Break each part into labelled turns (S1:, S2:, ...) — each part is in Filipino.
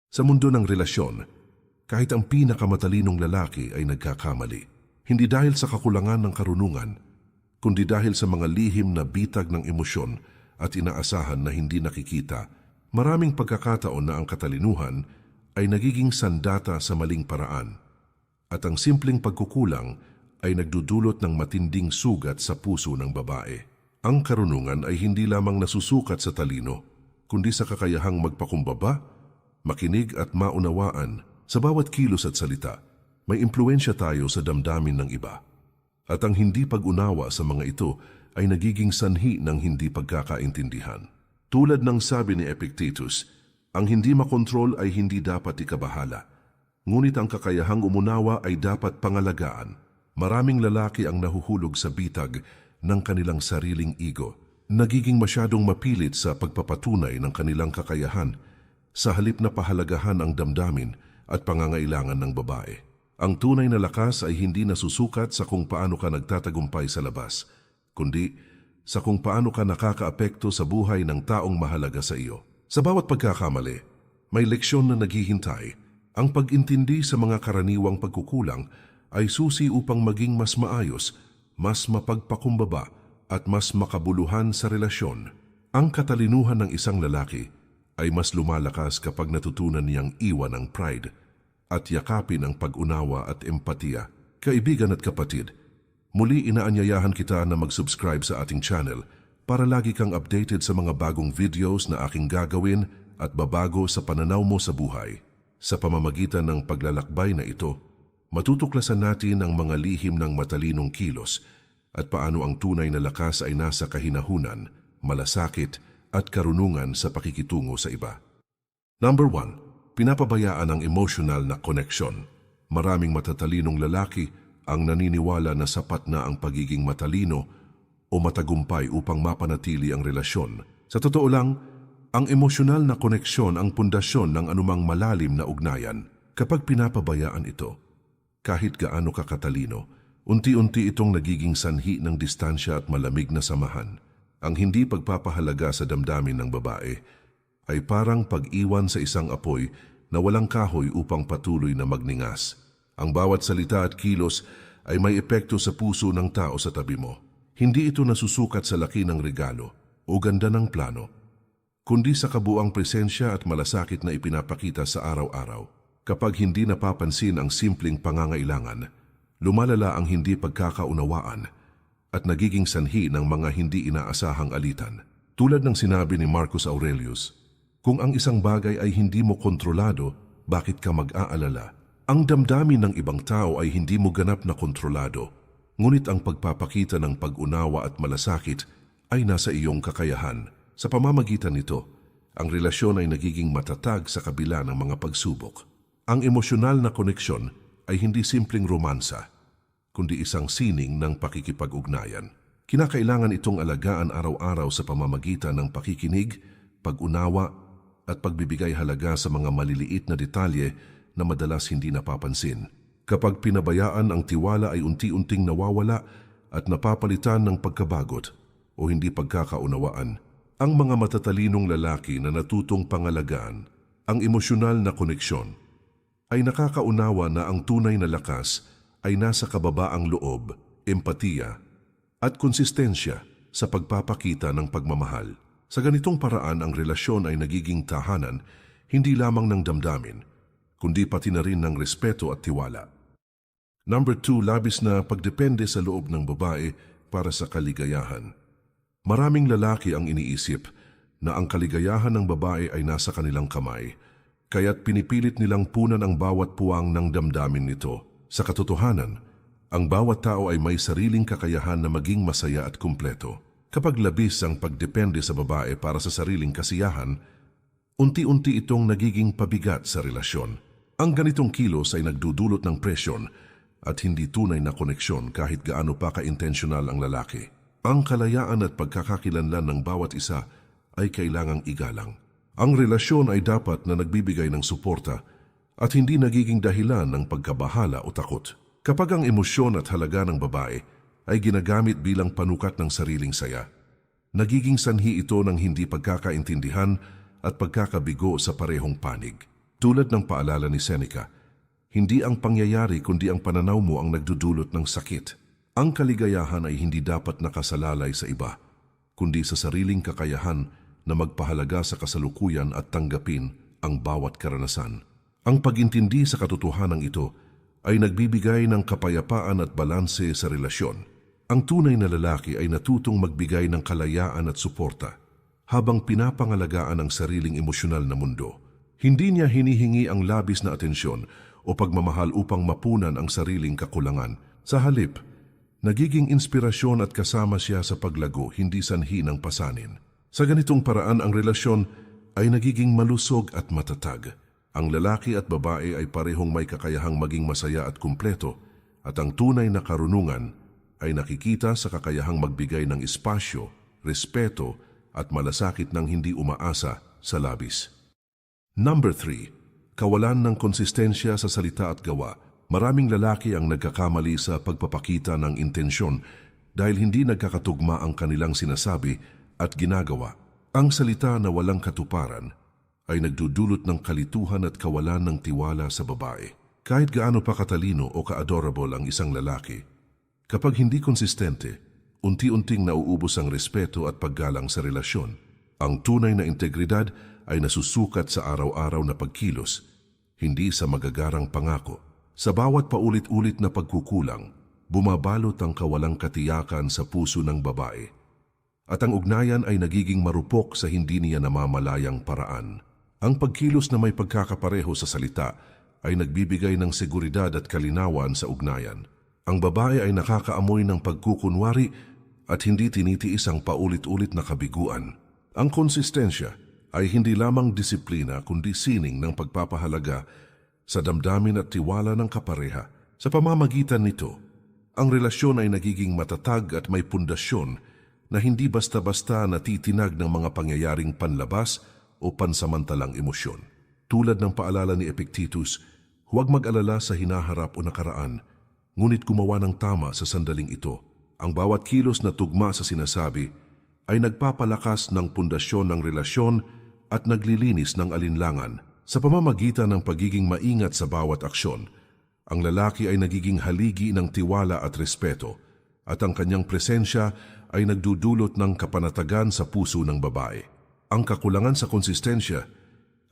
S1: Sa mundo ng relasyon, kahit ang pinakamatalinong lalaki ay nagkakamali. Hindi dahil sa kakulangan ng karunungan, kundi dahil sa mga lihim na bitag ng emosyon at inaasahan na hindi nakikita. Maraming pagkakataon na ang katalinuhan ay nagiging sandata sa maling paraan at ang simpleng pagkukulang ay nagdudulot ng matinding sugat sa puso ng babae. Ang karunungan ay hindi lamang nasusukat sa talino, kundi sa kakayahang magpakumbaba, makinig at maunawaan. Sa bawat kilos at salita, may impluensya tayo sa damdamin ng iba. At ang hindi pag-unawa sa mga ito ay nagiging sanhi ng hindi pagkakaintindihan. Tulad ng sabi ni Epictetus, ang hindi makontrol ay hindi dapat ikabahala. Ngunit ang kakayahang umunawa ay dapat pangalagaan. Maraming lalaki ang nahuhulog sa bitag ng kanilang sariling ego. Nagiging masyadong mapilit sa pagpapatunay ng kanilang kakayahan sa halip na pahalagahan ang damdamin at pangangailangan ng babae. Ang tunay na lakas ay hindi nasusukat sa kung paano ka nagtatagumpay sa labas, kundi sa kung paano ka nakakaapekto sa buhay ng taong mahalaga sa iyo. Sa bawat pagkakamali, may leksyon na naghihintay. Ang pag-intindi sa mga karaniwang pagkukulang ay susi upang maging mas maayos, mas mapagpakumbaba at mas makabuluhan sa relasyon. Ang katalinuhan ng isang lalaki ay mas lumalakas kapag natutunan niyang iwan ang pride at yakapin ang pag-unawa at empatiya. Kaibigan at kapatid, muli inaanyayahan kita na mag-subscribe sa ating channel para lagi kang updated sa mga bagong videos na aking gagawin at babago sa pananaw mo sa buhay. Sa pamamagitan ng paglalakbay na ito, matutuklasan natin ang mga lihim ng matalinong kilos at paano ang tunay na lakas ay nasa kahinahunan, malasakit at karunungan sa pakikitungo sa iba. Number 1, pinapabayaan ang emotional na koneksyon. Maraming matatalinong lalaki ang naniniwala na sapat na ang pagiging matalino o matagumpay upang mapanatili ang relasyon. Sa totoo lang, ang emosyonal na koneksyon ang pundasyon ng anumang malalim na ugnayan. Kapag pinapabayaan ito, kahit gaano ka katalino, unti-unti itong nagiging sanhi ng distansya at malamig na samahan. Ang hindi pagpapahalaga sa damdamin ng babae ay parang pag-iwan sa isang apoy na walang kahoy upang patuloy na magningas. Ang bawat salita at kilos ay may epekto sa puso ng tao sa tabi mo. Hindi ito nasusukat sa laki ng regalo o ganda ng plano, kundi sa kabuang presensya at malasakit na ipinapakita sa araw-araw. Kapag hindi napapansin ang simpleng pangangailangan, lumalala ang hindi pagkakaunawaan at nagiging sanhi ng mga hindi inaasahang alitan. Tulad ng sinabi ni Marcus Aurelius, kung ang isang bagay ay hindi mo kontrolado, bakit ka mag-aalala? Ang damdamin ng ibang tao ay hindi mo ganap na kontrolado, ngunit ang pagpapakita ng pag-unawa at malasakit ay nasa iyong kakayahan. Sa pamamagitan nito, ang relasyon ay nagiging matatag sa kabila ng mga pagsubok. Ang emosyonal na koneksyon ay hindi simpleng romansa, kundi isang sining ng pakikipag-ugnayan. Kinakailangan itong alagaan araw-araw sa pamamagitan ng pakikinig, pag-unawa at pagbibigay halaga sa mga maliliit na detalye na madalas hindi napapansin. Kapag pinabayaan, ang tiwala ay unti-unting nawawala at napapalitan ng pagkabagot o hindi pagkakaunawaan. Ang mga matatalinong lalaki na natutong pangalagaan ang emosyonal na koneksyon ay nakakaunawa na ang tunay na lakas ay nasa kababaang loob, empatiya, at konsistensya sa pagpapakita ng pagmamahal. Sa ganitong paraan, ang relasyon ay nagiging tahanan hindi lamang ng damdamin, kundi pati na rin ng respeto at tiwala. Number 2, labis na pagdepende sa loob ng babae para sa kaligayahan. Maraming lalaki ang iniisip na ang kaligayahan ng babae ay nasa kanilang kamay, kaya't pinipilit nilang punan ang bawat puwang ng damdamin nito. Sa katotohanan, ang bawat tao ay may sariling kakayahan na maging masaya at kumpleto. Kapag labis ang pagdepende sa babae para sa sariling kasiyahan, unti-unti itong nagiging pabigat sa relasyon. Ang ganitong kilos ay nagdudulot ng presyon at hindi tunay na koneksyon kahit gaano pa ka-intensyonal ang lalaki. Ang kalayaan at pagkakakilanlan ng bawat isa ay kailangang igalang. Ang relasyon ay dapat na nagbibigay ng suporta at hindi nagiging dahilan ng pagkabahala o takot. Kapag ang emosyon at halaga ng babae ay ginagamit bilang panukat ng sariling saya, nagiging sanhi ito ng hindi pagkakaintindihan at pagkakabigo sa parehong panig. Tulad ng paalala ni Seneca, hindi ang pangyayari kundi ang pananaw mo ang nagdudulot ng sakit. Ang kaligayahan ay hindi dapat nakasalalay sa iba, kundi sa sariling kakayahan na magpahalaga sa kasalukuyan at tanggapin ang bawat karanasan. Ang pagintindi sa katotohanan ito ay nagbibigay ng kapayapaan at balanse sa relasyon. Ang tunay na lalaki ay natutong magbigay ng kalayaan at suporta habang pinapangalagaan ang sariling emosyonal na mundo. Hindi niya hinihingi ang labis na atensyon o pagmamahal upang mapunan ang sariling kakulangan. Sa halip, nagiging inspirasyon at kasama siya sa paglago, hindi sanhi ng pasanin. Sa ganitong paraan, ang relasyon ay nagiging malusog at matatag. Ang lalaki at babae ay parehong may kakayahang maging masaya at kumpleto, at ang tunay na karunungan ay nakikita sa kakayahang magbigay ng espasyo, respeto at malasakit ng hindi umaasa sa labis. Number 3. Kawalan ng konsistensya sa salita at gawa. Maraming lalaki ang nagkakamali sa pagpapakita ng intensyon dahil hindi nagkakatugma ang kanilang sinasabi at ginagawa. Ang salita na walang katuparan ay nagdudulot ng kalituhan at kawalan ng tiwala sa babae. Kahit gaano pa katalino o ka-adorable ang isang lalaki, kapag hindi konsistente, unti-unting nauubos ang respeto at paggalang sa relasyon. Ang tunay na integridad ay nasusukat sa araw-araw na pagkilos, hindi sa magagarang pangako. Sa bawat paulit-ulit na pagkukulang, bumabalot ang kawalang katiyakan sa puso ng babae. At ang ugnayan ay nagiging marupok sa hindi niya namamalayang paraan. Ang pagkilos na may pagkakapareho sa salita ay nagbibigay ng seguridad at kalinawan sa ugnayan. Ang babae ay nakakaamoy ng pagkukunwari at hindi tinitiis ang paulit-ulit na kabiguan. Ang konsistensya ay hindi lamang disiplina kundi sining ng pagpapahalaga sa damdamin at tiwala ng kapareha. Sa pamamagitan nito, ang relasyon ay nagiging matatag at may pundasyon na hindi basta-basta natitinag ng mga pangyayaring panlabas o pansamantalang emosyon. Tulad ng paalala ni Epictetus, huwag mag-alala sa hinaharap o nakaraan, ngunit gumawa ng tama sa sandaling ito. Ang bawat kilos na tugma sa sinasabi ay nagpapalakas ng pundasyon ng relasyon at naglilinis ng alinlangan. Sa pamamagitan ng pagiging maingat sa bawat aksyon, ang lalaki ay nagiging haligi ng tiwala at respeto, at ang kanyang presensya ay nagdudulot ng kapanatagan sa puso ng babae. Ang kakulangan sa konsistensya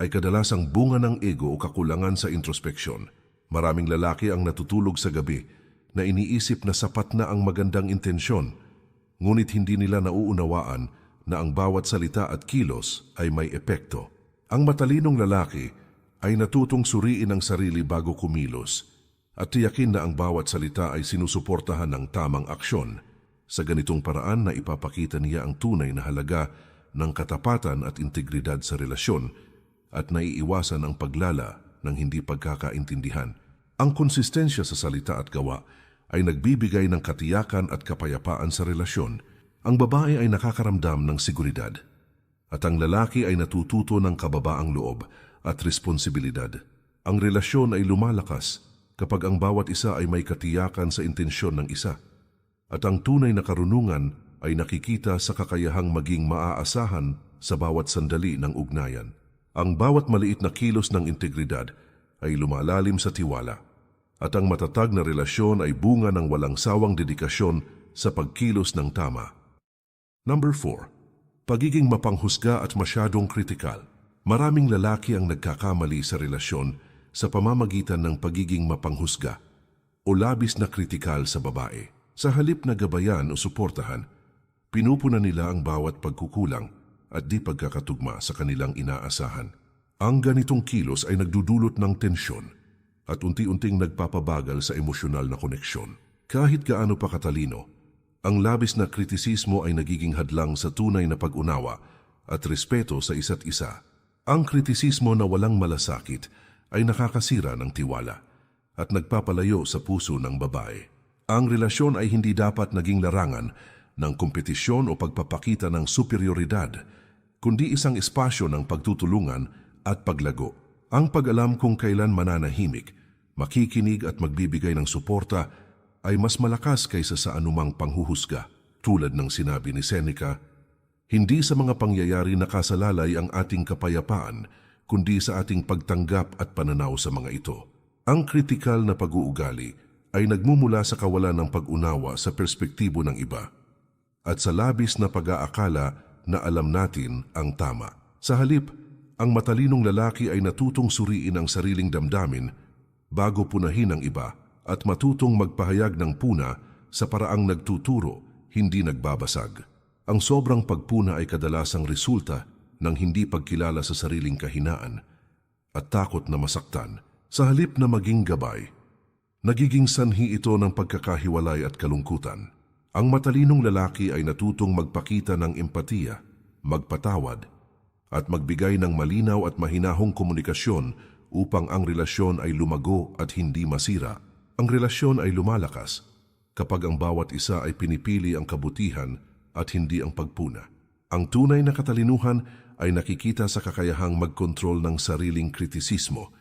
S1: ay kadalasang bunga ng ego o kakulangan sa introspeksyon. Maraming lalaki ang natutulog sa gabi na iniisip na sapat na ang magandang intensyon, ngunit hindi nila nauunawaan na ang bawat salita at kilos ay may epekto. Ang matalinong lalaki ay natutong suriin ang sarili bago kumilos at tiyakin na ang bawat salita ay sinusuportahan ng tamang aksyon. Sa ganitong paraan na ipapakita niya ang tunay na halaga ng katapatan at integridad sa relasyon at naiiwasan ang paglala ng hindi pagkakaintindihan. Ang konsistensya sa salita at gawa ay nagbibigay ng katiyakan at kapayapaan sa relasyon. Ang babae ay nakakaramdam ng seguridad at ang lalaki ay natututo ng kababaang loob at responsibilidad. Ang relasyon ay lumalakas kapag ang bawat isa ay may katiyakan sa intensyon ng isa. At ang tunay na karunungan ay nakikita sa kakayahang maging maaasahan sa bawat sandali ng ugnayan. Ang bawat maliit na kilos ng integridad ay lumalalim sa tiwala. At ang matatag na relasyon ay bunga ng walang sawang dedikasyon sa pagkilos ng tama. Number 4. Pagiging mapanghusga at masyadong kritikal. Maraming lalaki ang nagkakamali sa relasyon sa pamamagitan ng pagiging mapanghusga o labis na kritikal sa babae. Sa halip na gabayan o suportahan, pinupuna nila ang bawat pagkukulang at di pagkakatugma sa kanilang inaasahan. Ang ganitong kilos ay nagdudulot ng tensyon at unti-unting nagpapabagal sa emosyonal na koneksyon. Kahit gaano pa katalino, ang labis na kritisismo ay nagiging hadlang sa tunay na pag-unawa at respeto sa isa't isa. Ang kritisismo na walang malasakit ay nakakasira ng tiwala at nagpapalayo sa puso ng babae. Ang relasyon ay hindi dapat naging larangan ng kompetisyon o pagpapakita ng superioridad, kundi isang espasyo ng pagtutulungan at paglago. Ang pag-alam kung kailan mananahimik, makikinig at magbibigay ng suporta ay mas malakas kaysa sa anumang panghuhusga. Tulad ng sinabi ni Seneca, hindi sa mga pangyayari nakasalalay ang ating kapayapaan, kundi sa ating pagtanggap at pananaw sa mga ito. Ang kritikal na pag-uugali ay nagmumula sa kawalan ng pag-unawa sa perspektibo ng iba at sa labis na pag-aakala na alam natin ang tama. Sa halip, ang matalinong lalaki ay natutong suriin ang sariling damdamin bago punahin ang iba at matutong magpahayag ng puna sa paraang nagtuturo, hindi nagbabasag. Ang sobrang pagpuna ay kadalasang resulta ng hindi pagkilala sa sariling kahinaan at takot na masaktan. Sa halip na maging gabay, nagiging sanhi ito ng pagkakahiwalay at kalungkutan. Ang matalinong lalaki ay natutong magpakita ng empatiya, magpatawad, at magbigay ng malinaw at mahinahong komunikasyon upang ang relasyon ay lumago at hindi masira. Ang relasyon ay lumalakas kapag ang bawat isa ay pinipili ang kabutihan at hindi ang pagpuna. Ang tunay na katalinuhan ay nakikita sa kakayahang magkontrol ng sariling kritisismo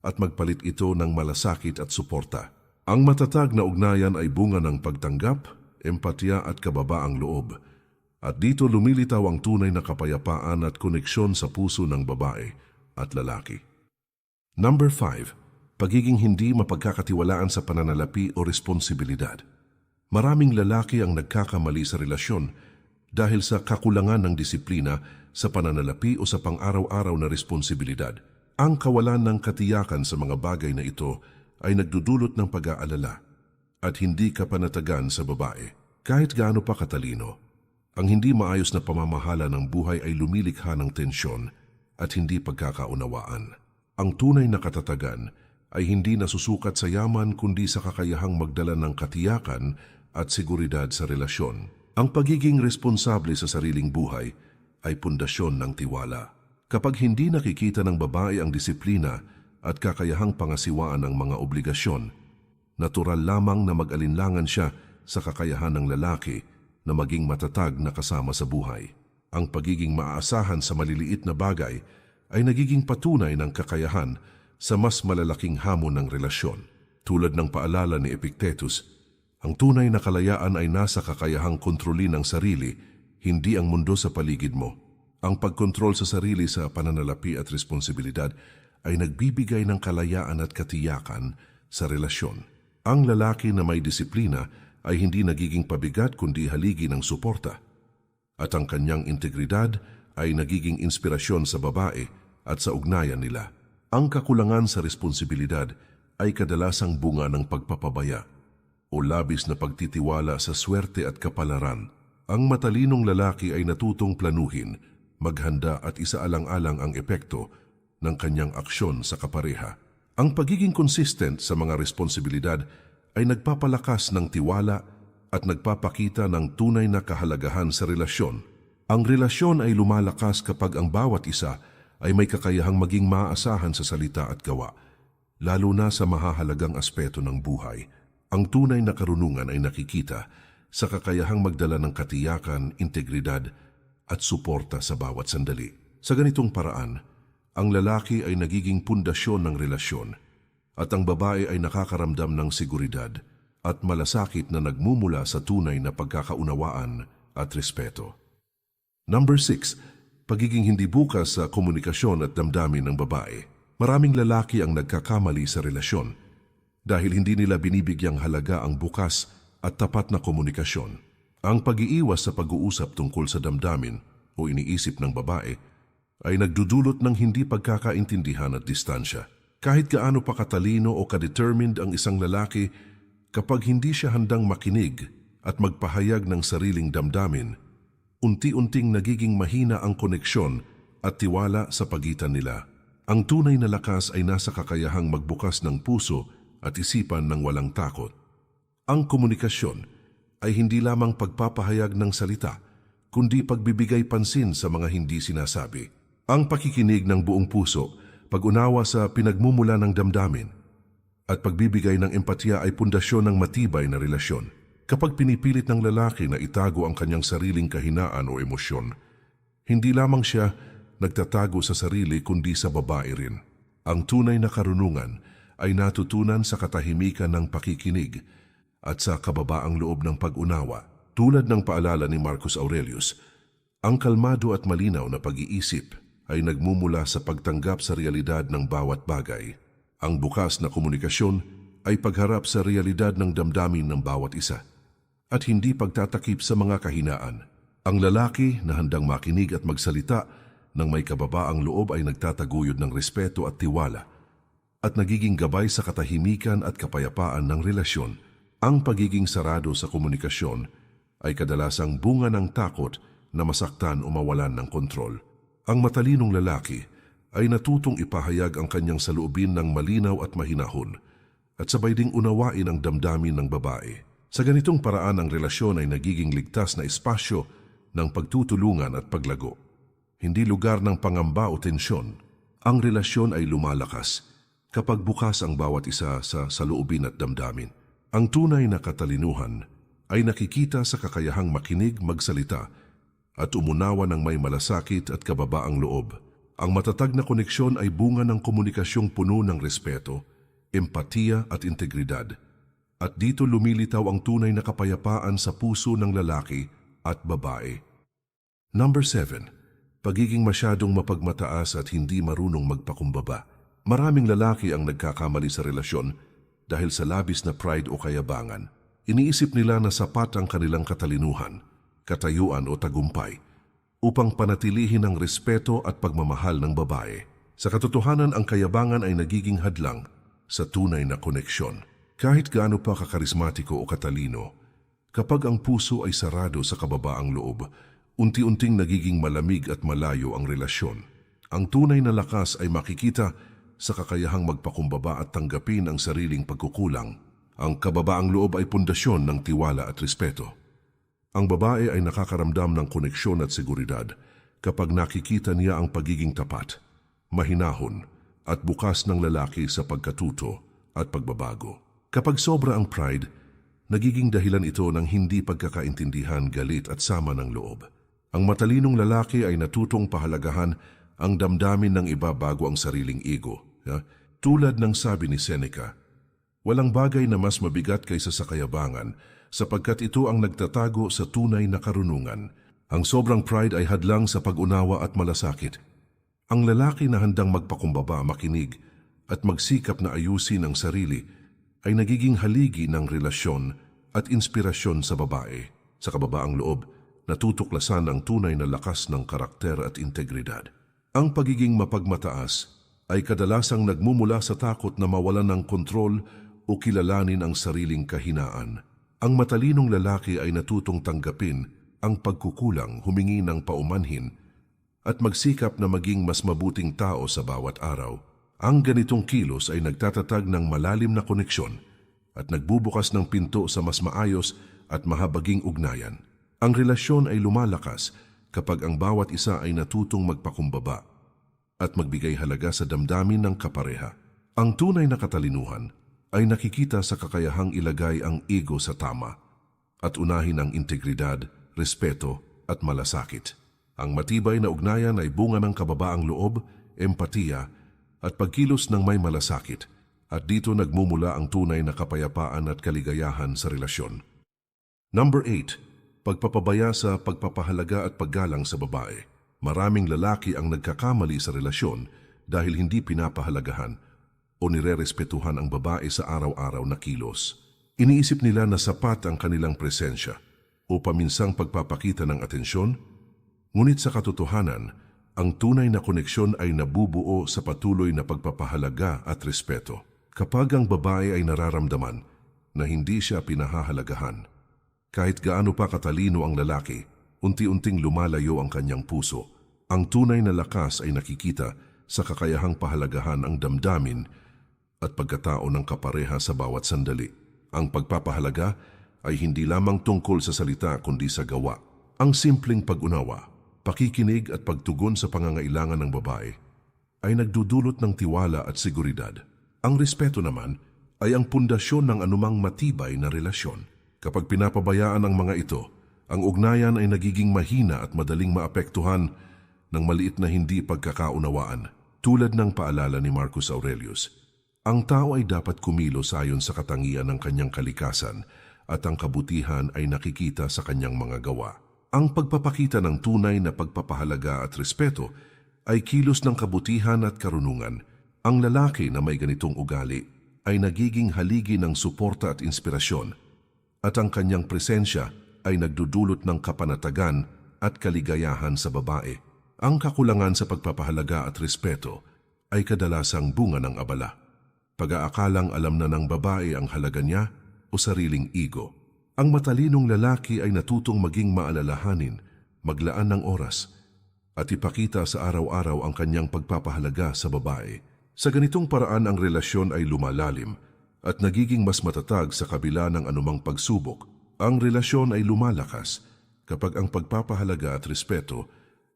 S1: at magpalit ito ng malasakit at suporta. Ang matatag na ugnayan ay bunga ng pagtanggap, empatya at kababaang loob. At dito lumilitaw ang tunay na kapayapaan at koneksyon sa puso ng babae at lalaki. Number 5. Pagiging hindi mapagkakatiwalaan sa pananalapi o responsibilidad. Maraming lalaki ang nagkakamali sa relasyon dahil sa kakulangan ng disiplina sa pananalapi o sa pang-araw-araw na responsibilidad. Ang kawalan ng katiyakan sa mga bagay na ito ay nagdudulot ng pag-aalala at hindi kapanatagan sa babae. Kahit gaano pa katalino, ang hindi maayos na pamamahala ng buhay ay lumilikha ng tensyon at hindi pagkakaunawaan. Ang tunay na katatagan ay hindi nasusukat sa yaman kundi sa kakayahang magdala ng katiyakan at seguridad sa relasyon. Ang pagiging responsable sa sariling buhay ay pundasyon ng tiwala. Kapag hindi nakikita ng babae ang disiplina at kakayahang pangasiwaan ng mga obligasyon, natural lamang na mag-alinlangan siya sa kakayahan ng lalaki na maging matatag na kasama sa buhay. Ang pagiging maaasahan sa maliliit na bagay ay nagiging patunay ng kakayahan sa mas malalaking hamon ng relasyon. Tulad ng paalala ni Epictetus, ang tunay na kalayaan ay nasa kakayahang kontrolin ang sarili, hindi ang mundo sa paligid mo. Ang pagkontrol sa sarili sa pananalapi at responsibilidad ay nagbibigay ng kalayaan at katiyakan sa relasyon. Ang lalaki na may disiplina ay hindi nagiging pabigat kundi haligi ng suporta. At ang kanyang integridad ay nagiging inspirasyon sa babae at sa ugnayan nila. Ang kakulangan sa responsibilidad ay kadalasang bunga ng pagpapabaya o labis na pagtitiwala sa swerte at kapalaran. Ang matalinong lalaki ay natutong planuhin, maghanda at isaalang-alang ang epekto ng kanyang aksyon sa kapareha. Ang pagiging consistent sa mga responsibilidad ay nagpapalakas ng tiwala at nagpapakita ng tunay na kahalagahan sa relasyon. Ang relasyon ay lumalakas kapag ang bawat isa ay may kakayahang maging maaasahan sa salita at gawa, lalo na sa mahahalagang aspeto ng buhay. Ang tunay na karunungan ay nakikita sa kakayahang magdala ng katiyakan, integridad at suporta sa bawat sandali. Sa ganitong paraan, ang lalaki ay nagiging pundasyon ng relasyon at ang babae ay nakakaramdam ng seguridad at malasakit na nagmumula sa tunay na pagkakaunawaan at respeto. Number 6. Pagiging hindi bukas sa komunikasyon at damdamin ng babae. Maraming lalaki ang nagkakamali sa relasyon dahil hindi nila binibigyang halaga ang bukas at tapat na komunikasyon. Ang pag-iiwas sa pag-uusap tungkol sa damdamin o iniisip ng babae ay nagdudulot ng hindi pagkakaintindihan at distansya. Kahit gaano pa katalino o ka-determined ang isang lalaki, kapag hindi siya handang makinig at magpahayag ng sariling damdamin, unti-unting nagiging mahina ang koneksyon at tiwala sa pagitan nila. Ang tunay na lakas ay nasa kakayahang magbukas ng puso at isipan ng walang takot. Ang komunikasyon ay hindi lamang pagpapahayag ng salita, kundi pagbibigay pansin sa mga hindi sinasabi. Ang pakikinig ng buong puso, pag-unawa sa pinagmumula ng damdamin, at pagbibigay ng empatya ay pundasyon ng matibay na relasyon. Kapag pinipilit ng lalaki na itago ang kanyang sariling kahinaan o emosyon, hindi lamang siya nagtatago sa sarili kundi sa babae rin. Ang tunay na karunungan ay natutunan sa katahimikan ng pakikinig at sa kababaang loob ng pag-unawa. Tulad ng paalala ni Marcus Aurelius, ang kalmado at malinaw na pag-iisip ay nagmumula sa pagtanggap sa realidad ng bawat bagay. Ang bukas na komunikasyon ay pagharap sa realidad ng damdamin ng bawat isa at hindi pagtatakip sa mga kahinaan. Ang lalaki na handang makinig at magsalita ng may kababaang loob ay nagtataguyod ng respeto at tiwala at nagiging gabay sa katahimikan at kapayapaan ng relasyon. Ang pagiging sarado sa komunikasyon ay kadalasang bunga ng takot na masaktan o mawalan ng kontrol. Ang matalinong lalaki ay natutong ipahayag ang kanyang saloobin ng malinaw at mahinahon at sabay ding unawain ang damdamin ng babae. Sa ganitong paraan ang relasyon ay nagiging ligtas na espasyo ng pagtutulungan at paglago. Hindi lugar ng pangamba o tensyon. Ang relasyon ay lumalakas kapag bukas ang bawat isa sa saloobin at damdamin. Ang tunay na katalinuhan ay nakikita sa kakayahang makinig, magsalita at umunawa ng may malasakit at kababaang loob. Ang matatag na koneksyon ay bunga ng komunikasyong puno ng respeto, empatiya at integridad. At dito lumilitaw ang tunay na kapayapaan sa puso ng lalaki at babae. Number 7. Pagiging masyadong mapagmataas at hindi marunong magpakumbaba. Maraming lalaki ang nagkakamali sa relasyon dahil sa labis na pride o kayabangan. Iniisip nila na sapat ang kanilang katalinuhan, katayuan o tagumpay upang panatilihin ang respeto at pagmamahal ng babae. Sa katotohanan, ang kayabangan ay nagiging hadlang sa tunay na koneksyon. Kahit gaano pa kakarismatiko o katalino, kapag ang puso ay sarado sa kababaang loob, unti-unting nagiging malamig at malayo ang relasyon. Ang tunay na lakas ay makikita sa kakayahang magpakumbaba at tanggapin ang sariling pagkukulang. Ang kababaang loob ay pundasyon ng tiwala at respeto. Ang babae ay nakakaramdam ng koneksyon at seguridad kapag nakikita niya ang pagiging tapat, mahinahon at bukas ng lalaki sa pagkatuto at pagbabago. Kapag sobra ang pride, nagiging dahilan ito ng hindi pagkakaintindihan, galit at sama ng loob. Ang matalinong lalaki ay natutong pahalagahan ang damdamin ng iba bago ang sariling ego. Tulad ng sabi ni Seneca, walang bagay na mas mabigat kaysa sa kayabangan sapagkat ito ang nagtatago sa tunay na karunungan. Ang sobrang pride ay hadlang sa pag-unawa at malasakit. Ang lalaki na handang magpakumbaba, makinig at magsikap na ayusin ang sarili ay nagiging haligi ng relasyon at inspirasyon sa babae. Sa kababaang loob, natutuklasan ang tunay na lakas ng karakter at integridad. Ang pagiging mapagmataas ay kadalasang nagmumula sa takot na mawalan ng kontrol o kilalanin ang sariling kahinaan. Ang matalinong lalaki ay natutong tanggapin ang pagkukulang, humingi ng paumanhin at magsikap na maging mas mabuting tao sa bawat araw. Ang ganitong kilos ay nagtatatag ng malalim na koneksyon at nagbubukas ng pinto sa mas maayos at mahabaging ugnayan. Ang relasyon ay lumalakas kapag ang bawat isa ay natutong magpakumbaba at magbigay halaga sa damdamin ng kapareha. Ang tunay na katalinuhan ay nakikita sa kakayahang ilagay ang ego sa tama at unahin ang integridad, respeto at malasakit. Ang matibay na ugnayan ay bunga ng kababaang loob, empatiya at pagkilos ng may malasakit, at dito nagmumula ang tunay na kapayapaan at kaligayahan sa relasyon. Number 8. Pagpapabaya sa pagpapahalaga at paggalang sa babae. Maraming lalaki ang nagkakamali sa relasyon dahil hindi pinapahalagahan o nirerespetuhan ang babae sa araw-araw na kilos. Iniisip nila na sapat ang kanilang presensya o paminsang pagpapakita ng atensyon, ngunit sa katotohanan, ang tunay na koneksyon ay nabubuo sa patuloy na pagpapahalaga at respeto. Kapag ang babae ay nararamdaman na hindi siya pinahahalagahan, kahit gaano pa katalino ang lalaki, unti-unting lumalayo ang kanyang puso. Ang tunay na lakas ay nakikita sa kakayahang pahalagahan ang damdamin at pagkatao ng kapareha sa bawat sandali. Ang pagpapahalaga ay hindi lamang tungkol sa salita kundi sa gawa. Ang simpleng pag-unawa, pakikinig at pagtugon sa pangangailangan ng babae ay nagdudulot ng tiwala at seguridad. Ang respeto naman ay ang pundasyon ng anumang matibay na relasyon. Kapag pinapabayaan ang mga ito, ang ugnayan ay nagiging mahina at madaling maapektuhan ng maliit na hindi pagkakaunawaan. Tulad ng paalala ni Marcus Aurelius, ang tao ay dapat kumilos ayon sa katangian ng kanyang kalikasan at ang kabutihan ay nakikita sa kanyang mga gawa. Ang pagpapakita ng tunay na pagpapahalaga at respeto ay kilos ng kabutihan at karunungan. Ang lalaki na may ganitong ugali ay nagiging haligi ng suporta at inspirasyon, at ang kanyang presensya ay nagdudulot ng kapanatagan at kaligayahan sa babae. Ang kakulangan sa pagpapahalaga at respeto ay kadalasang bunga ng abala. Pag-aakalang alam na ng babae ang halaga niya o sariling ego. Ang matalinong lalaki ay natutong maging maalalahanin, maglaan ng oras, at ipakita sa araw-araw ang kanyang pagpapahalaga sa babae. Sa ganitong paraan ang relasyon ay lumalalim at nagiging mas matatag sa kabila ng anumang pagsubok. Ang relasyon ay lumalakas kapag ang pagpapahalaga at respeto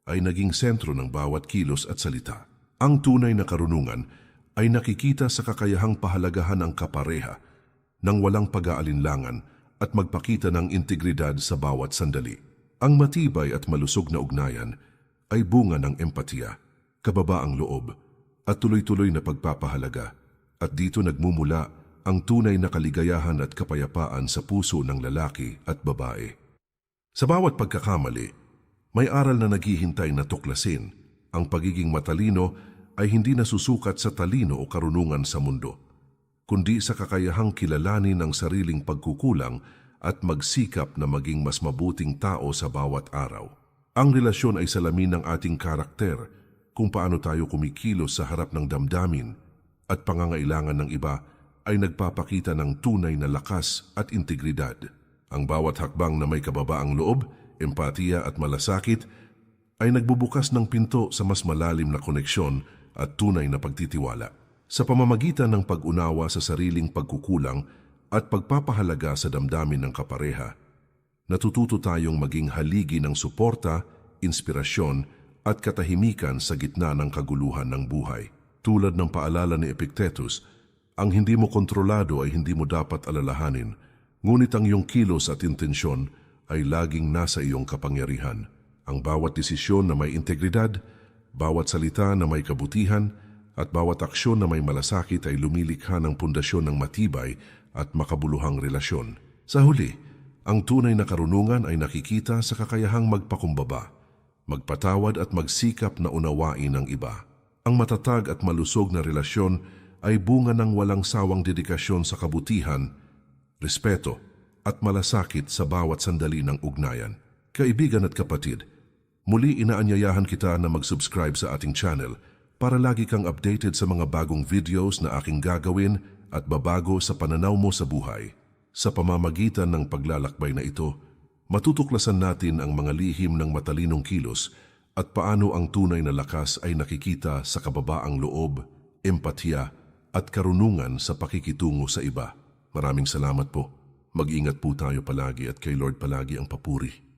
S1: ay naging sentro ng bawat kilos at salita. Ang tunay na karunungan ay nakikita sa kakayahang pahalagahan ang kapareha nang walang pag-aalinlangan at magpakita ng integridad sa bawat sandali. Ang matibay at malusog na ugnayan ay bunga ng empatiya, kababaang loob, at tuloy-tuloy na pagpapahalaga, at dito nagmumula ang tunay na kaligayahan at kapayapaan sa puso ng lalaki at babae. Sa bawat pagkakamali, may aral na naghihintay na tuklasin. Ang pagiging matalino ay hindi nasusukat sa talino o karunungan sa mundo, kundi sa kakayahang kilalanin ang sariling pagkukulang at magsikap na maging mas mabuting tao sa bawat araw. Ang relasyon ay salamin ng ating karakter, kung paano tayo kumikilos sa harap ng damdamin at pangangailangan ng iba ay nagpapakita ng tunay na lakas at integridad. Ang bawat hakbang na may kababaang loob, empatiya at malasakit ay nagbubukas ng pinto sa mas malalim na koneksyon at tunay na pagtitiwala. Sa pamamagitan ng pag-unawa sa sariling pagkukulang at pagpapahalaga sa damdamin ng kapareha, natututo tayong maging haligi ng suporta, inspirasyon at katahimikan sa gitna ng kaguluhan ng buhay. Tulad ng paalala ni Epictetus, ang hindi mo kontrolado ay hindi mo dapat alalahanin, ngunit ang iyong kilos at intensyon ay laging nasa iyong kapangyarihan. Ang bawat desisyon na may integridad, bawat salita na may kabutihan, at bawat aksyon na may malasakit ay lumilikha ng pundasyon ng matibay at makabuluhang relasyon. Sa huli, ang tunay na karunungan ay nakikita sa kakayahang magpakumbaba, magpatawad at magsikap na unawain ang iba. Ang matatag at malusog na relasyon ay bunga ng walang sawang dedikasyon sa kabutihan, respeto at malasakit sa bawat sandali ng ugnayan. Kaibigan at kapatid, muli inaanyayahan kita na mag-subscribe sa ating channel para lagi kang updated sa mga bagong videos na aking gagawin at babago sa pananaw mo sa buhay. Sa pamamagitan ng paglalakbay na ito, matutuklasan natin ang mga lihim ng matalinong kilos at paano ang tunay na lakas ay nakikita sa kababaang loob, empatiya at karunungan sa pakikitungo sa iba. Maraming salamat po. Mag-ingat po tayo palagi at kay Lord palagi ang papuri.